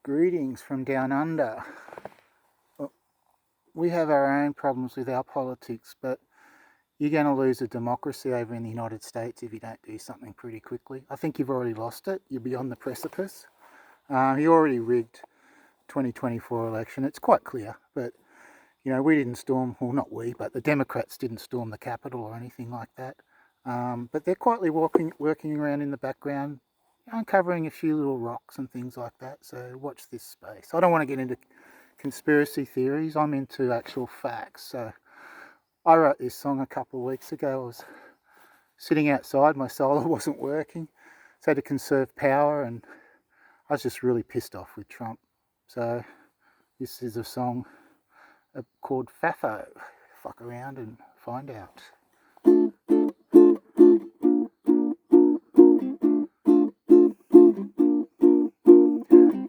Greetings from down under. We have our own problems with our politics, but you're going to lose a democracy over in the United States if you don't do something pretty quickly. I think you've already lost it. You're beyond the precipice. You already rigged 2024 election. It's quite clear, but we didn't storm, well, not we, but the Democrats didn't storm the Capitol or anything like that. But they're quietly working around in the background, uncovering a few little rocks and things like that. So watch this space. I don't want to get into conspiracy theories. I'm into actual facts. So I wrote this song a couple of weeks ago. I was sitting outside, my solar wasn't working, so I had to conserve power, and I was just really pissed off with Trump. So this is a song called Fafo. Fuck around and find out.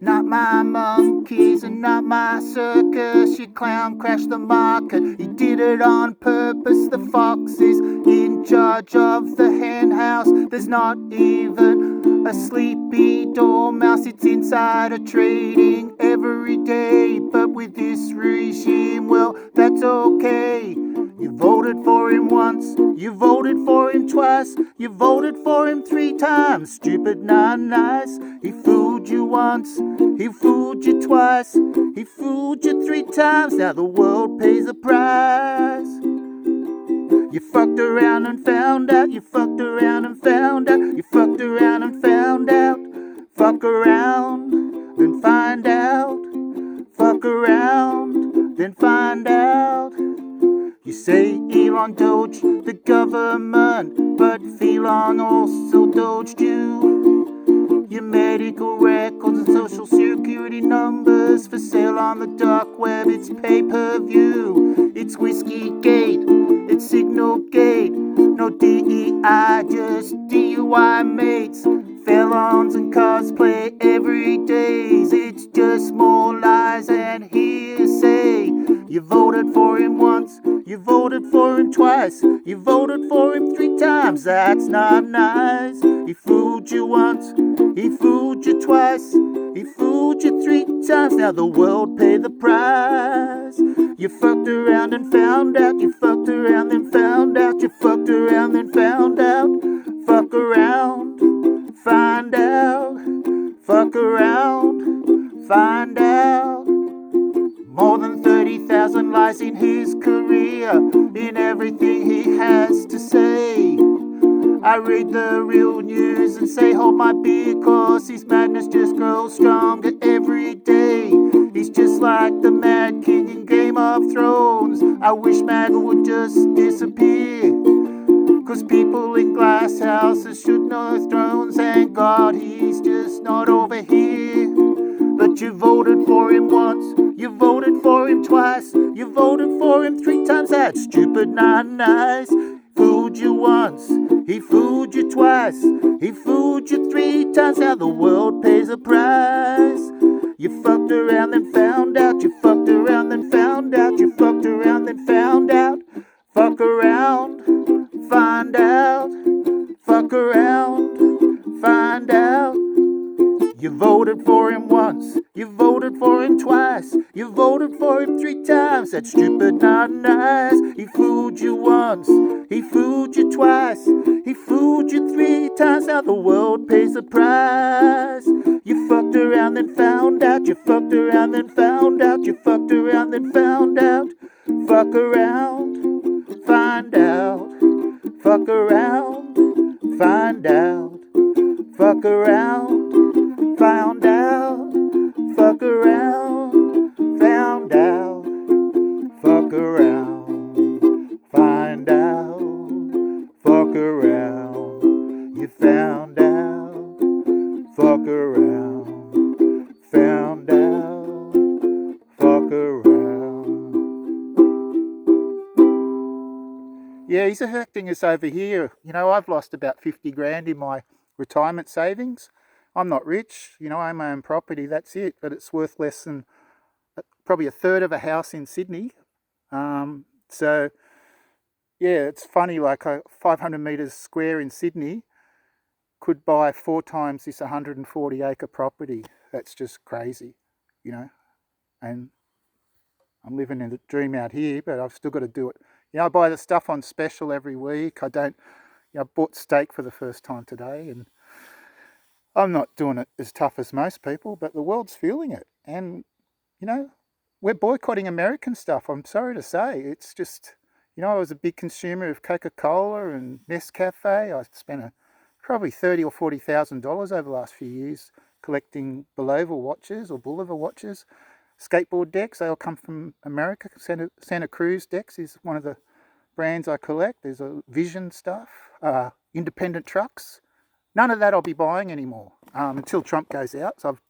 Not my monkeys and not my circus. You clown crashed the market. You did it on purpose. The fox is in charge of the hen house. There's not even a sleepy dormouse. It's insider trading every day. But with this regime, well, that's okay. You voted for him once, you voted for him twice, you voted for him 3 times. Stupid, not nice. He fooled you once, he fooled you twice, he fooled you 3 times. Now the world pays a price. You fucked around and found out, you fucked around and found out, you fucked around and found out. Fuck around, then find out. Fuck around, then find out. You say Elon DOGEd the government, but Felon also doged you. Your medical records and social security numbers for sale on the dark web. It's pay-per-view, it's whiskey-gate, it's signal-gate. No DEI, just DUI mates. Felons and cosplay every day. It's just more lies and hearsay. You voted for him once, you voted for him twice, you voted for him 3 times. That's not nice. He fooled you once, he fooled you twice, he fooled you 3 times. Now the world pay the price. You fucked around and found out, you fucked around and found out, you fucked around and found out. Fuck around, find out. Fuck around, find out. More than 30,000 lies in his career, in everything he has to say. I read the real news and say hold my beer, cause his madness just grows stronger every day. He's just like the Mad King in Game of Thrones. I wish MAGA would just disappear, cause people in glass houses should know thrones. Thank God he's just not over here. But you voted for him once, you voted for him twice, you voted for him 3 times. That's stupid, not nice. Fooled you once, he fooled you twice, he fooled you 3 times. Now the world pays a price. You fucked around and found out, you fucked around and found out, you fucked around and found out. Fuck around, find out. Fuck around, find out. You voted for him once, you voted for him twice, you voted for him 3 times. That's stupid, not nice. He fooled you once, he fooled you twice, he fooled you 3 times. Now the world pays the price. You fucked around and found out, you fucked around and found out, you fucked around and found out. Fuck around, find out. Fuck around, find out. Fuck around, found out. Fuck around, found out. Fuck around, find out. Fuck around, you found out. Fuck around, found out. Fuck around. Yeah, he's affecting us over here. I've lost about 50 grand in my retirement savings. I'm not rich, I own my own property, that's it, but it's worth less than probably a third of a house in Sydney. So yeah, it's funny, like 500 metres square in Sydney could buy 4 times this 140 acre property. That's just crazy. you know, and I'm living in the dream out here, but I've still got to do it. You know, I buy the stuff on special every week. I bought steak for the first time today, and I'm not doing it as tough as most people, but the world's feeling it. And, you know, we're boycotting American stuff, I'm sorry to say. It's just, you know, I was a big consumer of Coca-Cola and Nescafe. I spent probably $30,000 or $40,000 over the last few years collecting Bulova watches or Bulova watches. Skateboard decks, they all come from America. Santa Cruz decks is one of the brands I collect. There's a Vision stuff, independent trucks. None of that I'll be buying anymore until Trump goes out. So I've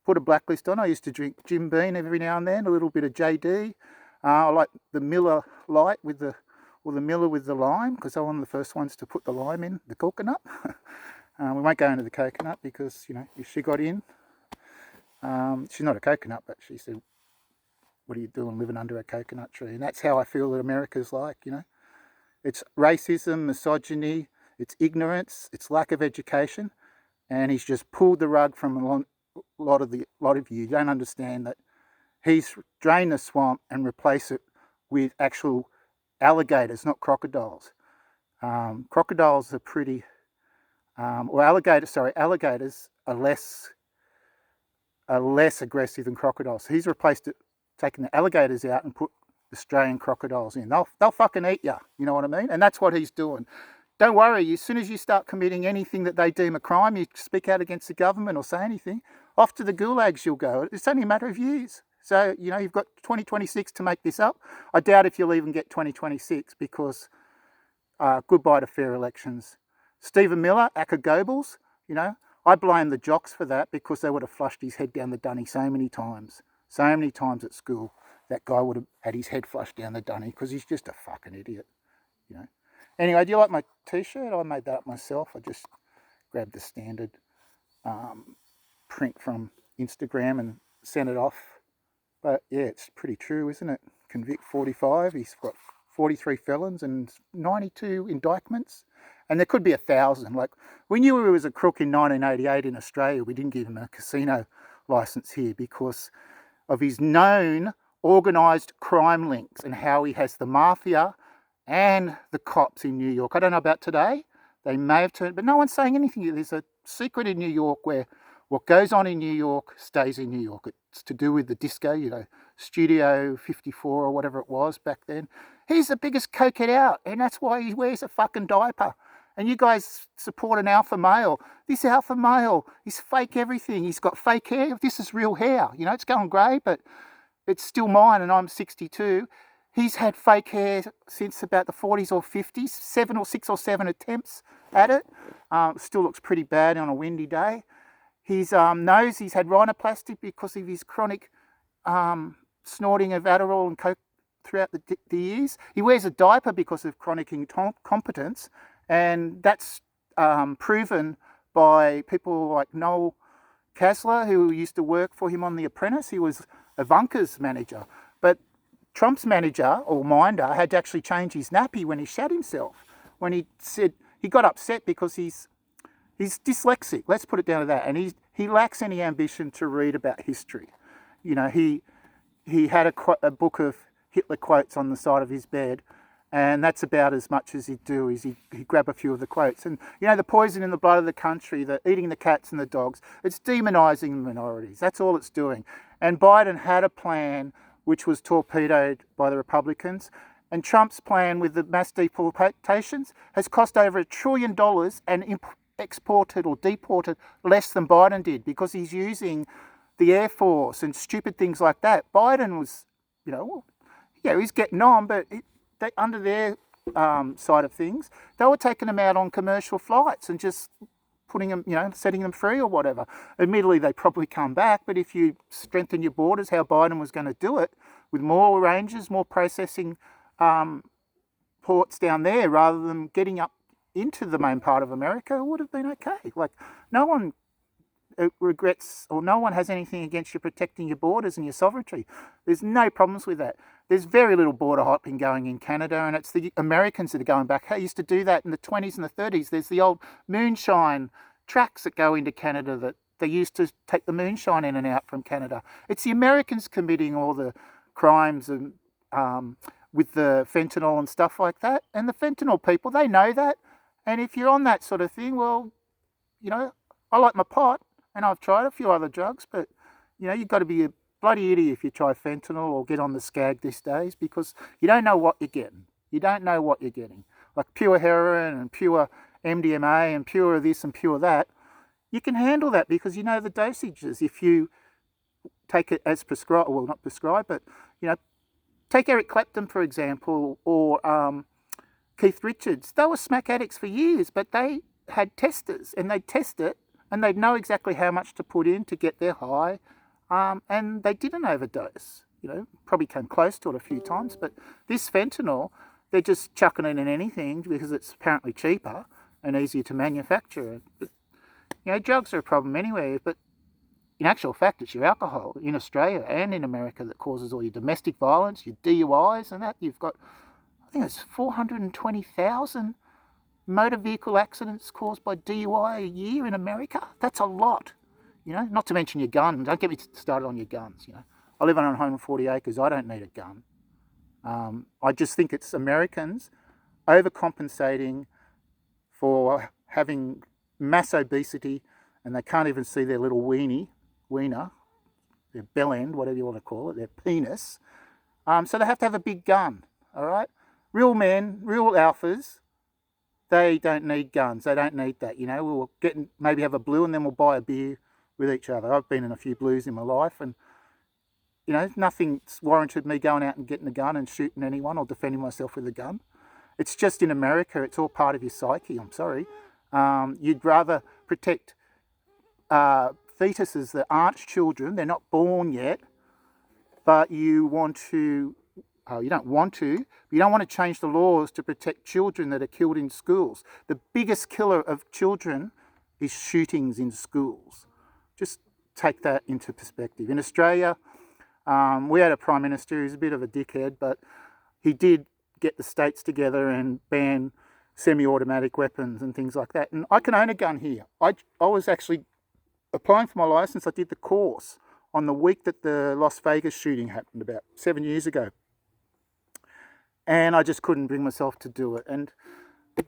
put a blacklist on. I used to drink Jim Beam every now and then, a little bit of JD. I like the Miller Light or the Miller with the lime, because I'm one of the first ones to put the lime in, the coconut. We won't go into the coconut because, you know, if she got in, she's not a coconut, but she said, what are you doing living under a coconut tree? And that's how I feel that America's like, you know. It's racism, misogyny, it's ignorance, it's lack of education, and he's just pulled the rug from a lot of you. You don't understand that he's drained the swamp and replaced it with actual alligators, not crocodiles. Crocodiles are pretty, alligators are less aggressive than crocodiles. So he's replaced it, taken the alligators out and put Australian crocodiles in. They'll fucking eat you, you know what I mean? And that's what he's doing. Don't worry, as soon as you start committing anything that they deem a crime, you speak out against the government or say anything, off to the gulags you'll go. It's only a matter of years. So, you know, you've got 2026 to make this up. I doubt if you'll even get 2026 because goodbye to fair elections. Stephen Miller, Acker Goebbels, you know, I blame the jocks for that because they would have flushed his head down the dunny so many times at school. That guy would have had his head flushed down the dunny because he's just a fucking idiot, you know. Anyway, do you like my t-shirt? I made that up myself. I just grabbed the standard print from Instagram and sent it off. But yeah, it's pretty true, isn't it? Convict 45. He's got 43 felons and 92 indictments. And there could be 1,000. Like, we knew he was a crook in 1988 in Australia. We didn't give him a casino license here because of his known organised crime links and how he has the mafia and the cops in New York. I don't know about today. They may have turned, but no one's saying anything. There's a secret in New York where what goes on in New York stays in New York. It's to do with the disco, you know, Studio 54 or whatever it was back then. He's the biggest cokehead out, and that's why he wears a fucking diaper. And you guys support an alpha male. This alpha male is fake everything. He's got fake hair. This is real hair. You know, it's going grey, but it's still mine, and I'm 62. He's had fake hair since about the 40s or 50s, 6 or 7 attempts at it. Still looks pretty bad on a windy day. His nose, he's had rhinoplasty because of his chronic snorting of Adderall and coke throughout the years. He wears a diaper because of chronic incompetence, and that's proven by people like Noel Kasler, who used to work for him on The Apprentice. He was Ivanka's manager. But Trump's manager, or minder, had to actually change his nappy when he shat himself. When he said, he got upset because he's dyslexic, let's put it down to that, and he lacks any ambition to read about history. You know, he had a book of Hitler quotes on the side of his bed, and that's about as much as he'd do, is he'd grab a few of the quotes. And, you know, the poison in the blood of the country, the eating the cats and the dogs, it's demonising the minorities. That's all it's doing. And Biden had a plan which was torpedoed by the Republicans. And Trump's plan with the mass deportations has cost over $1 trillion and exported or deported less than Biden did because he's using the Air Force and stupid things like that. Biden was, you know, yeah, he's getting on, but under their side of things, they were taking them out on commercial flights and just putting them, you know, setting them free or whatever. Admittedly, they probably come back, but if you strengthen your borders, how Biden was going to do it, with more ranges, more processing ports down there, rather than getting up into the main part of America, it would have been okay. Like, no one regrets, or no one has anything against you protecting your borders and your sovereignty. There's no problems with that. There's very little border hopping going in Canada, and it's the Americans that are going back. They used to do that in the 20s and the 30s. There's the old moonshine tracks that go into Canada that they used to take the moonshine in and out from Canada. It's the Americans committing all the crimes and with the fentanyl and stuff like that. And the fentanyl people, they know that. And if you're on that sort of thing, well, I like my pot, and I've tried a few other drugs, but, you've got to be a bloody idiot if you try fentanyl or get on the scag these days, because you don't know what you're getting. You don't know what you're getting. Like pure heroin and pure MDMA and pure this and pure that. You can handle that because you know the dosages. If you take it as prescribed, well, not prescribed, but, take Eric Clapton, for example, or Keith Richards. They were smack addicts for years, but they had testers, and they'd test it, and they'd know exactly how much to put in to get their high, and they didn't overdose. Probably came close to it a few times, but this fentanyl, they're just chucking it in anything because it's apparently cheaper and easier to manufacture. But, drugs are a problem anyway, but in actual fact, it's your alcohol in Australia and in America that causes all your domestic violence, your DUIs and that. You've got, I think it's 420,000 motor vehicle accidents caused by DUI a year in America. That's a lot, not to mention your gun. Don't get me started on your guns, I live on 140 acres. I don't need a gun. I just think it's Americans overcompensating for having mass obesity, and they can't even see their little wiener, their bell end, whatever you want to call it, their penis. So they have to have a big gun, all right? Real men, real alphas, they don't need guns. They don't need that, We'll maybe have a blue and then we'll buy a beer with each other. I've been in a few blues in my life, and nothing's warranted me going out and getting a gun and shooting anyone or defending myself with a gun. It's just in America, it's all part of your psyche, I'm sorry. You'd rather protect fetuses that aren't children, they're not born yet, but you don't want to, but you don't want to change the laws to protect children that are killed in schools. The biggest killer of children is shootings in schools. Just take that into perspective. In Australia, we had a Prime Minister who's a bit of a dickhead, but he did get the states together and ban semi-automatic weapons and things like that. And I can own a gun here. I was actually applying for my license. I did the course on the week that the Las Vegas shooting happened about 7 years ago. And I just couldn't bring myself to do it. And,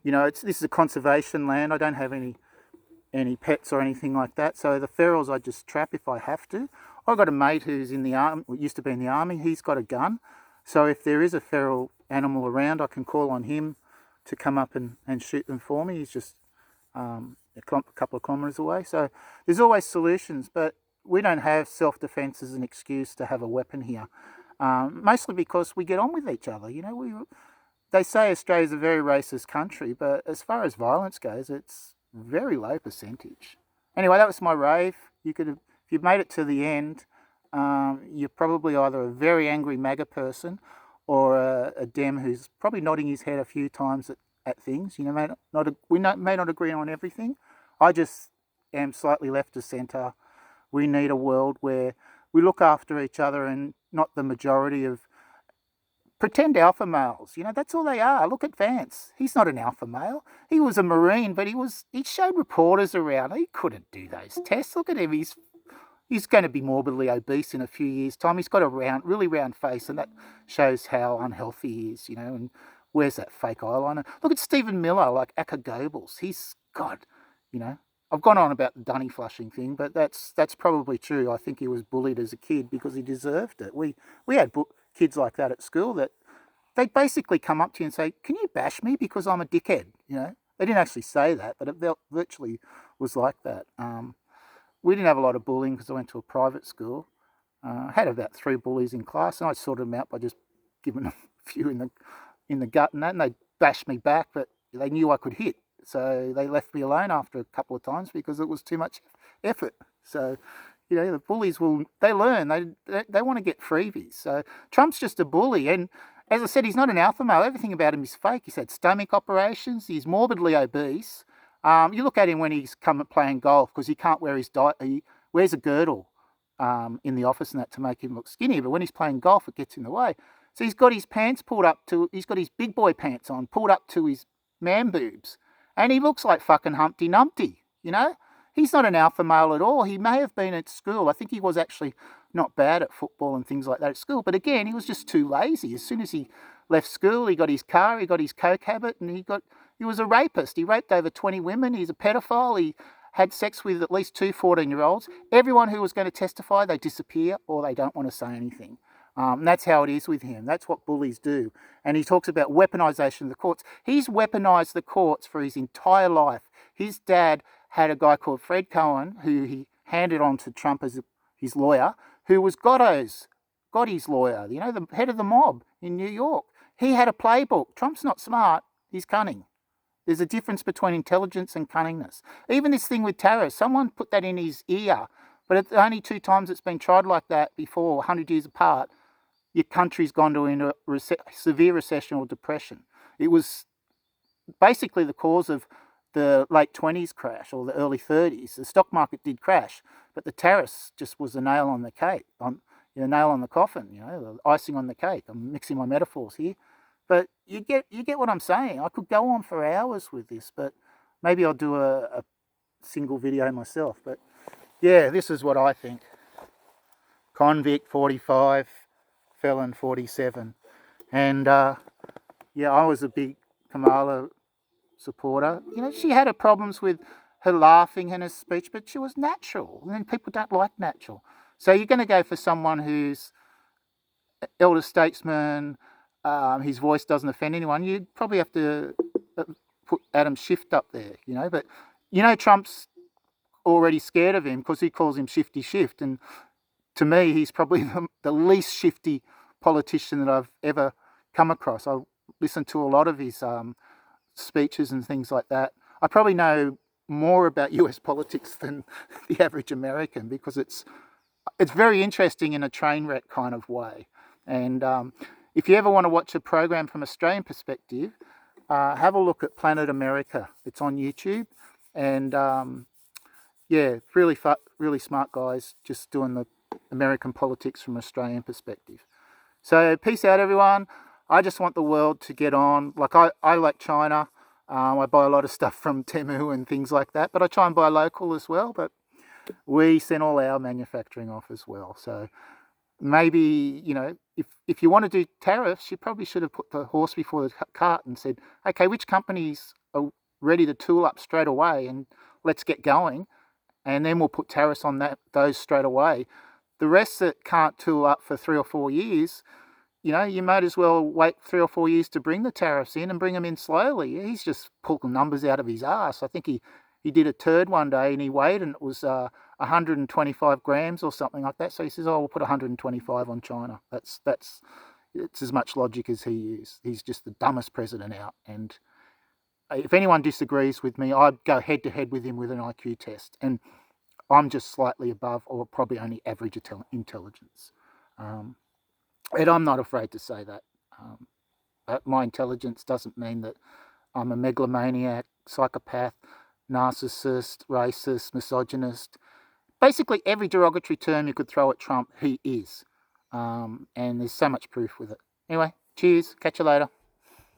this is a conservation land. I don't have any pets or anything like that. So the ferals I just trap if I have to. I've got a mate who's in the army, used to be in the army. He's got a gun. So if there is a feral animal around, I can call on him to come up and shoot them for me. He's just a couple of kilometres away. So there's always solutions, but we don't have self-defence as an excuse to have a weapon here. Mostly because we get on with each other. They say Australia's a very racist country, but as far as violence goes, it's very low percentage. Anyway, that was my rave. If you've made it to the end, you're probably either a very angry MAGA person or a Dem who's probably nodding his head a few times at things. We may not agree on everything. I just am slightly left of centre. We need a world where we look after each other and not the majority of pretend alpha males. That's all they are. Look at Vance. He's not an alpha male. He was a Marine, but he showed reporters around. He couldn't do those tests. Look at him. He's going to be morbidly obese in a few years' time. He's got a really round face, and that shows how unhealthy he is, and wears that fake eyeliner. Look at Stephen Miller, like Aka Goebbels. He's, God, I've gone on about the dunny flushing thing, but that's probably true. I think he was bullied as a kid because he deserved it. We had kids like that at school that they'd basically come up to you and say, "Can you bash me because I'm a dickhead?" They didn't actually say that, but it virtually was like that. We didn't have a lot of bullying because I went to a private school. I had about 3 bullies in class, and I sorted them out by just giving them a few in the gut and that, and they bashed me back, but they knew I could hit. So they left me alone after a couple of times because it was too much effort. So, the bullies they learn. They want to get freebies. So Trump's just a bully. And as I said, he's not an alpha male. Everything about him is fake. He's had stomach operations. He's morbidly obese. You look at him when he's playing golf because he can't wear his he wears a girdle in the office and that to make him look skinny. But when he's playing golf, it gets in the way. So he's got his pants he's got his big boy pants on, pulled up to his man boobs. And he looks like fucking Humpty Dumpty, He's not an alpha male at all. He may have been at school. I think he was actually not bad at football and things like that at school. But again, he was just too lazy. As soon as he left school, he got his car, he got his coke habit, and he was a rapist. He raped over 20 women. He's a pedophile. He had sex with at least 2 14-year-olds. Everyone who was going to testify, they disappear or they don't want to say anything. That's how it is with him. That's what bullies do. And he talks about weaponization of the courts. He's weaponized the courts for his entire life. His dad had a guy called Fred Cohen, who he handed on to Trump as his lawyer, who was Gotti's lawyer, the head of the mob in New York. He had a playbook. Trump's not smart, he's cunning. There's a difference between intelligence and cunningness. Even this thing with tariffs, someone put that in his ear, but it's only 2 times it's been tried like that before, 100 years apart, your country's gone into a severe recession or depression. It was basically the cause of the late 20s crash or the early 30s. The stock market did crash, but the tariffs just was a nail on the cake, nail on the coffin, the icing on the cake. I'm mixing my metaphors here. But you get what I'm saying. I could go on for hours with this, but maybe I'll do a single video myself. But yeah, this is what I think. Convict 45, felon 47. And yeah, I was a big Kamala supporter. She had her problems with her laughing and her speech, but she was natural. And people don't like natural. So you're going to go for someone who's elder statesman, his voice doesn't offend anyone. You'd probably have to put Adam Schiff up there, But, Trump's already scared of him because he calls him Shifty Shift. And to me, he's probably the least shifty politician that I've ever come across. I listened to a lot of his speeches and things like that. I probably know more about US politics than the average American because it's very interesting in a train wreck kind of way. And if you ever want to watch a program from Australian perspective, have a look at Planet America. It's on YouTube. And yeah, really smart guys just doing the American politics from Australian perspective. So peace out, everyone. I just want the world to get on. Like I like China. I buy a lot of stuff from Temu and things like that, but I try and buy local as well. But we send all our manufacturing off as well. So maybe, if you want to do tariffs, you probably should have put the horse before the cart and said, okay, which companies are ready to tool up straight away and let's get going. And then we'll put tariffs on those straight away. The rest that can't tool up for 3 or 4 years, you might as well wait 3 or 4 years to bring the tariffs in and bring them in slowly. He's just pulling numbers out of his ass. I think he did a turd one day and he weighed and it was 125 grams or something like that. So he says, we'll put 125 on China. It's as much logic as he used. He's just the dumbest president out. And if anyone disagrees with me, I'd go head to head with him with an IQ test. And I'm just slightly above or probably only average intelligence. And I'm not afraid to say that. My intelligence doesn't mean that I'm a megalomaniac, psychopath, narcissist, racist, misogynist. Basically, every derogatory term you could throw at Trump, he is. And there's so much proof with it. Anyway, cheers. Catch you later.